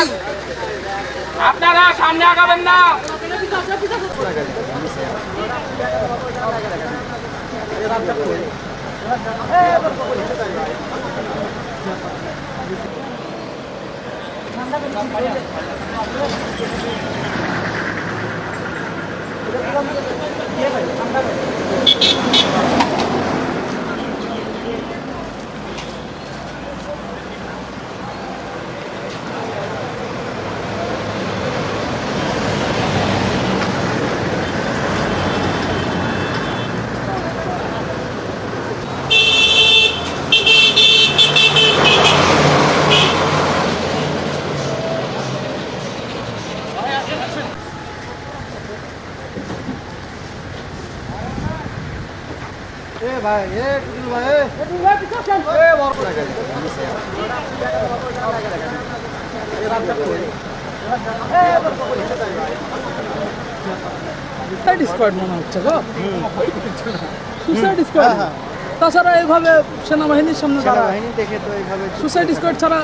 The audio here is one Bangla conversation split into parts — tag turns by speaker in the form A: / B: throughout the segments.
A: যান, আপনারা সামনে আগাবেন না।
B: ভাই
C: সুসাইড স্কোয়াড মনে হচ্ছে গো, সুসাইড স্কোয়াড। তাছাড়া এইভাবে সেনাবাহিনীর সামনে দাঁড়া
B: দেখে তো এইভাবে
C: সুসাইড স্কোয়াড ছাড়া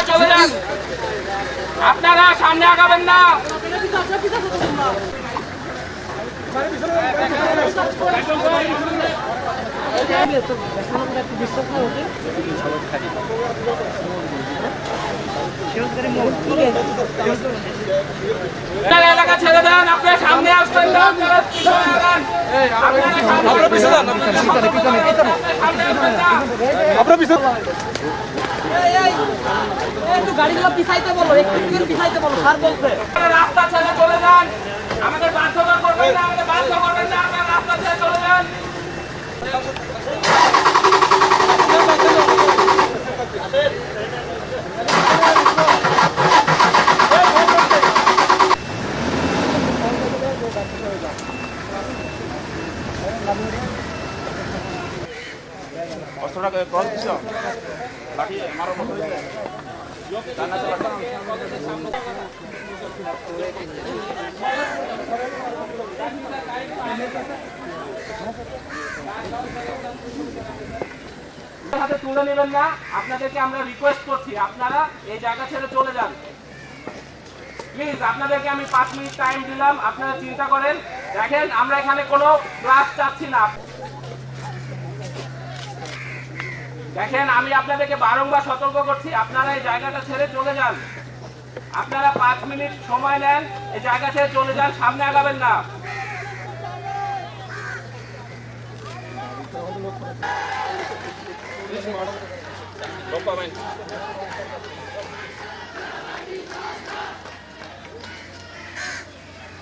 A: চলে যান, আপনারা সামনে আগাবেন না। এলাকা ছেড়ে দেন, আপনারা সামনে আসবেন না, আপনারা পিছনে আগান।
D: গাড়িগুলো পিছাইতে বলো, একটু পিছাইতে বলো, স্যার বলছে।
A: রাস্তা ছেড়ে চলে যান, আমাদের বাধ্যকর করবেন না, আমাদের বাধ্য করবেন না, আপনারা রাস্তা ছেড়ে চলে যান। অস্ত্রটা ক্রস দিছ লাঠি মারো মতো হাতে তুলে নেবেন না। আপনাদেরকে আমরা রিকোয়েস্ট করছি, আপনারা এই জায়গা ছেড়ে চলে যান প্লিজ। আপনাদেরকে আমি 5 মিনিট টাইম দিলাম, আপনারা চিন্তা করেন। দেখেন, আমরা এখানে কোনো ক্লাস চাচ্ছি না। দেখেন, আমি আপনাদেরকে বারংবার সতর্ক করছি, আপনারা এই জায়গাটা ছেড়ে চলে যান। আপনারা 5 মিনিট সময় নেন, এই জায়গা ছেড়ে চলে যান, সামনে আগাবেন না।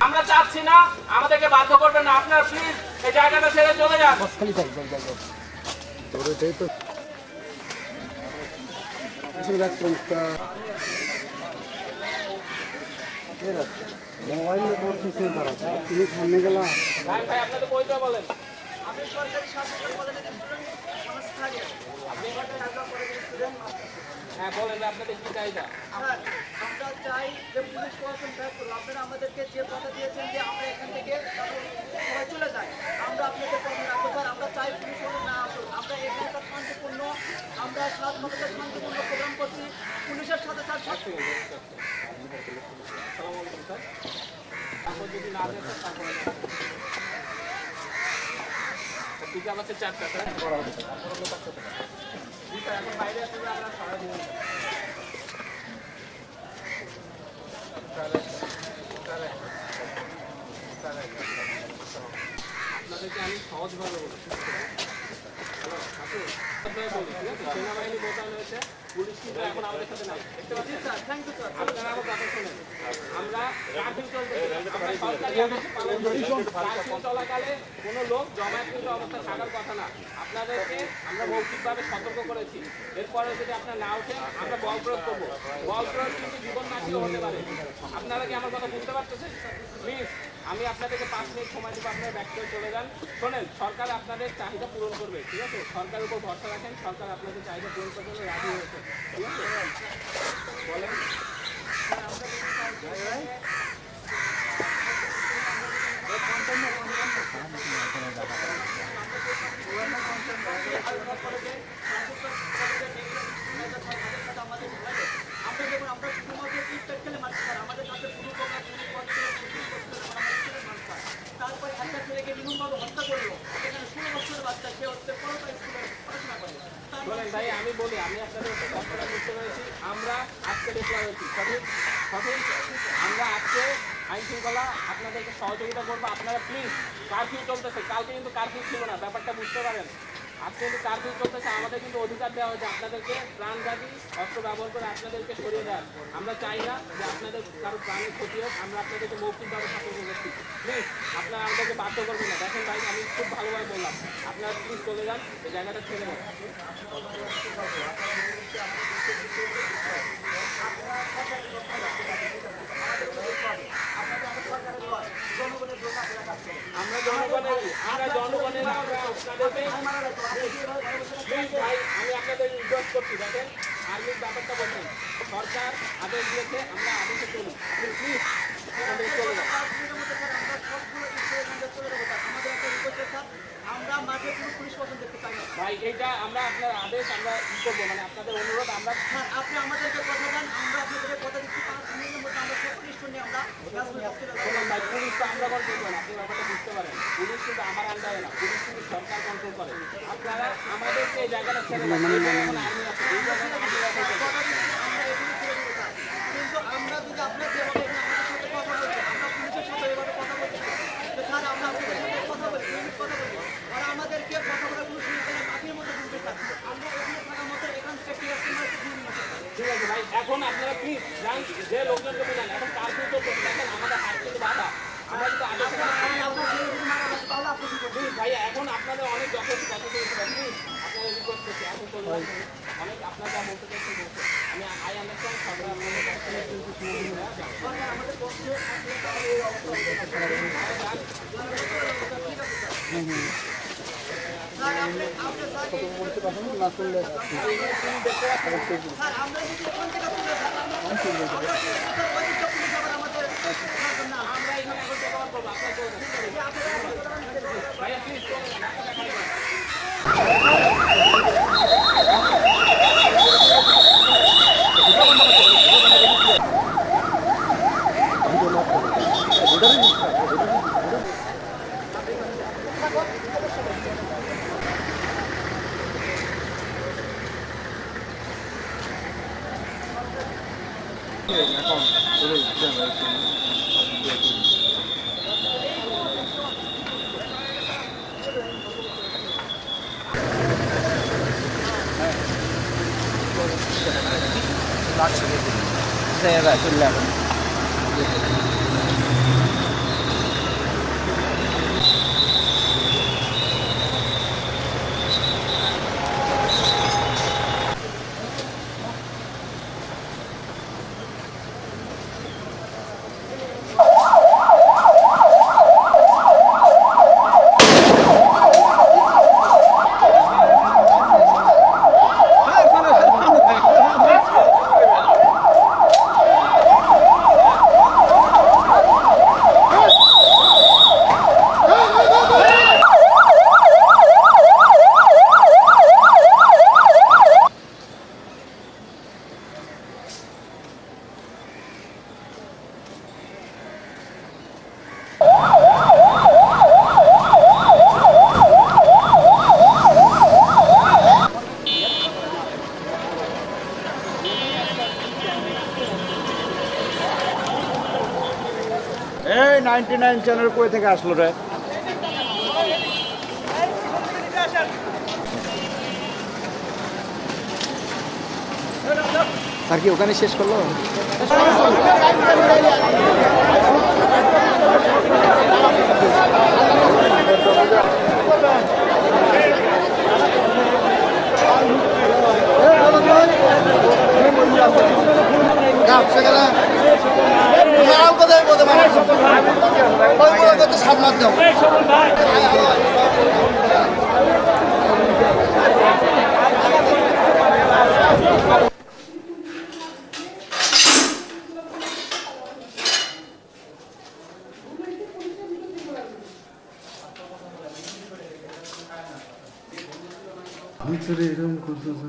A: আমরা চাচ্ছি না, আমাদেরকে বাধ্য করবেন না। আপনারা প্লিজ এই জায়গাটা ছেড়ে চলে যান।
B: মোবাইল তুমি সামনে গেলাম
A: ভাই ভাই, আপনাদের পরিচয় বলেন। হ্যাঁ বলেন, আপনাদের কি চাহিদা?
D: আমরা চাই যে পুলিশ প্রশাসন ব্যাক করুন। আপনারা আমাদেরকে যে কথা দিয়েছেন যে আমরা এখান থেকে সবাই চলে যাই, আমরা আপনাদের কথা রাখবো স্যার। আমরা চাই পুলিশ প্রশাসন না আসুন। আমরা এখানকার শান্তিপূর্ণ, আমরা স্বাধীনতার শান্তিপূর্ণ প্রোগ্রাম করছি পুলিশের সাথে স্যার।
A: যদি না দেন তারপরে দুটো আমাদের 4টা স্যার এখন বাইরে আসলে আমরা সারাদিন আপনাদেরকে আমি সহজভাবে বলছি, সেনাবাহিনী মোতায়েন হয়েছে, পুলিশ কিন্তু এখন আমাদের সাথে নাই। দেখতে পাচ্ছেন আপনারা আমার কথা শুনেন, আমরা কার্ফিউ চলাকালে কোনো লোক জমায়েত অবস্থা থাকার কথা না। আপনাদেরকে আমরা মৌখিকভাবে সতর্ক করেছি, এরপরে যদি আপনারা না ওঠেন আমরা বল প্রয়োগ করবো। বল প্রয়োগ কিন্তু জীবন নাশীও হতে পারে। আপনারা কি আমার কথা বুঝতে পারতেছেন? প্লিজ, আমি আপনাদেরকে 5 মিনিট সময় দেবো, আপনারা ব্যাক করে চলে যান। শোনেন, সরকার আপনাদের চাহিদা পূরণ করবে, ঠিক আছে? সরকারের উপর ভরসা রাখেন, সরকার আপনাদের চাহিদা পূরণ করতে রাজি হয়েছে, ঠিক আছে? আপনাদের কষ্টটা বুঝতে পেরেছি। আমরা আজকে দেখলাম সঠিক সঠিক আমরা আজকে আইন শৃঙ্খলা আপনাদেরকে সহযোগিতা করবো। আপনারা প্লিজ, কারফিউ চলতেছে, কালকে কিন্তু কারফিউ ছিল না, ব্যাপারটা বুঝতে পারেন। আজকে কিন্তু কারফিউ চলতেছে, আমাদের কিন্তু অধিকার দেওয়া হয়েছে আপনাদেরকে প্রাণঘাতী অস্ত্র ব্যবহার করে আপনাদেরকে সরিয়ে দেওয়ার। আমরা চাই না যে আপনাদের কারো প্রাণের ক্ষতি হোক, আমরা আপনাদেরকে মৌখিকভাবে সতর্ক করছি। প্লিজ আপনারা আমাদেরকে বাধ্য করবেন না। দেখেন ভাই, আমি খুব ভালোভাবে বললাম, আপনারা প্লিজ চলে যান, এই জায়গাটা ছেড়ে দেন। আমরা জনগণের আমরা আপনাদেরকে প্লিজ ভাই, আমি আপনাদের রিকোয়েস্ট করছি। দেখেন, আর্মির ব্যাপারটা বলছেন, সরকার আদেশ দিয়েছে, আমরা আদেশে চলি। আপনি প্লিজ আমাদের চলে যান।
D: আমরা মাঠে কোনো পুলিশ প্রশাসন দেখতে চাই না।
A: ভাই এইটা আমরা আপনার আদেশ আমরা ই করবো, মানে আপনাদের অনুরোধ আমরা।
D: স্যার, আপনি আমাদেরকে কথা দেন, আমরা আপনাদেরকে কথা দিচ্ছি 5 মিনিটের মধ্যে আমরা সব পুলিশ নিয়ে আমরা
A: বললাম ভাই, পুলিশ তো আমরা কন্ট্রোল করি, আপনি ব্যাপারটা বুঝতে পারেন। পুলিশ কিন্তু আমার আন্ডারে না, পুলিশ কিন্তু সরকার কন্ট্রোল করে। আপনারা আমাদেরকে এই জায়গাটা ছেড়ে দেন। এই জায়গায় এখন আর্মি আছে, এই জায়গায় আর্মি আছে।
D: কথা দিচ্ছি, আমরা এগুলো ছেড়ে দেবো স্যার। কিন্তু আমরা যদি আপনার যেভাবে এখানে আমাদের সাথে কথা বলছি, আমরা পুলিশের সাথে এভাবে কথা বলছি, যে স্যার আমরা আপনাদের সাথে কথা বলছি, কথা বলছি, ওরা আমাদেরকে কথা বলার কোনো সুযোগ দেয় না, মাটির মধ্যে ঢুকতে চায়। আমরা এখানে থাকা মতো এখান থেকে টিএসসি মারতে ঘুরি না।
A: ঠিক আছে ভাই, এখন আপনারা প্লিজ যান, যে লোকজনকে বোঝান। এখন কারফিউ চলতেছে, দেখেন আমাদের হাত কিন্তু বাধা। আমরা কিন্তু আদেশ প্লিজ ভাইয়া, এখন আপনাদের অনেক যথেষ্ট কথা বলতে প্লিজ আপনাদের রিকোয়েস্ট করছি, এখন চলে যান। অনেক আপনার যা বলতে চাইছেন বলছে, আমি আই আন্ডারস্ট্যান্ড, সরকার আপনাদের কাছে
D: স্যার, আপনি
B: না করলে
D: স্যার, আমরা যদি এখান থেকে চলে যাই, আমাদের না
A: আমরা এখানে এখন ব্যবহার করবো, আপনার চলবে ভাইয়া, প্লিজ চলে যান, আপনারা খালি করেন।
B: এই 99 চ্যানেল কই থেকে আসলো রে?
E: আর কি ওখানে শেষ করলো?
B: ভিতরে এরকম করতেছে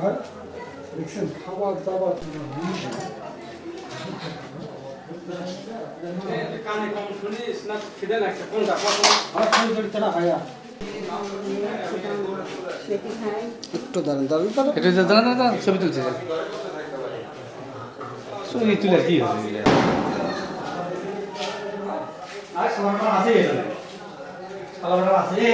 E: হয় দেখছেন খাবার দাবার
A: কানে কম শুনিস না খিদে লাগছে কোনটা
E: ভাইয়া
F: একটু দাঁড়ান দাঁড়ান দাঁড়ান এটা দাঁড়ান দাঁড়ান ছবি তুলছে ছবি তুলে কি হবে আর সবার আছে সবার আছে